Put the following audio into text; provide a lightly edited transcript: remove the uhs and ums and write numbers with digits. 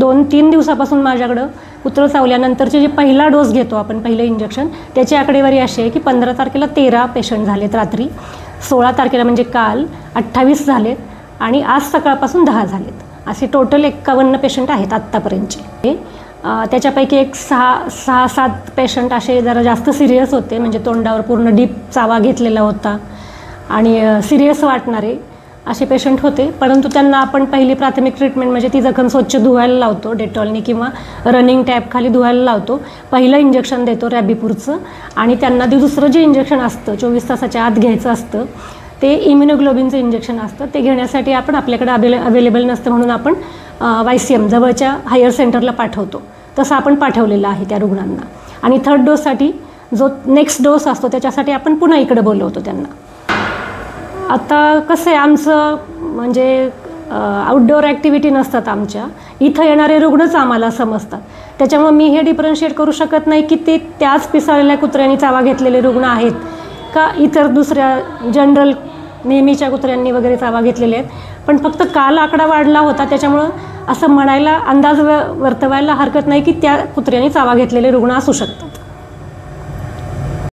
2-3 दिवसापासून माझ्याकडं कुत्रं चावल्यानंतरचे जे पहिला डोस घेतो आपण, पहिलं इंजेक्शन, त्याची आकडेवारी अशी आहे की 15 तारखेला 13 पेशंट झालेत रात्री, 16 तारखेला म्हणजे काल 28 झालेत आणि आज सकाळपासून 10 झालेत. असे टोटल 51 पेशंट आहेत आत्तापर्यंतचे. त्याच्यापैकी एक 6-7 पेशंट असे जरा जास्त सिरियस होते, म्हणजे तोंडावर पूर्ण डीप चावा घेतलेला होता आणि सिरियस वाटणारे असे पेशंट होते. परंतु त्यांना आपण पहिली प्राथमिक ट्रीटमेंट म्हणजे ती जखम स्वच्छ धुवायला लावतो डेटॉलनी किंवा रनिंग टॅपखाली धुवायला लावतो. पहिलं इंजेक्शन देतो रॅबीपूरचं आणि त्यांना ते दुसरं जे इंजेक्शन असतं 24 तासाच्या आत घ्यायचं असतं ते इम्युनोग्लोबिनचं इंजेक्शन असतं. ते घेण्यासाठी आपण आपल्याकडे अवेलेबल नसतं म्हणून आपण YCM जवळच्या हायर सेंटरला पाठवतो. तसं आपण पाठवलेलं आहे त्या रुग्णांना. आणि थर्ड डोससाठी जो नेक्स्ट डोस असतो त्याच्यासाठी आपण पुन्हा इकडे बोलवतो त्यांना. आता कसं आहे आमचं म्हणजे आउटडोअर ॲक्टिव्हिटी नसतात आमच्या, इथं येणारे रुग्णच आम्हाला समजतात. त्याच्यामुळे मी हे डिफरन्शिएट करू शकत नाही की ते त्याच पिसाळलेल्या कुत्र्यांनी चावा घेतलेले रुग्ण आहेत का इतर दुसऱ्या जनरल नेहमीच्या कुत्र्यांनी वगैरे चावा घेतलेले आहेत. पण फक्त काल आकडा वाढला होता त्याच्यामुळं असं म्हणायला अंदाज वर्तवायला हरकत नाही की त्या कुत्र्यांनी चावा घेतलेले रुग्ण असू शकतात.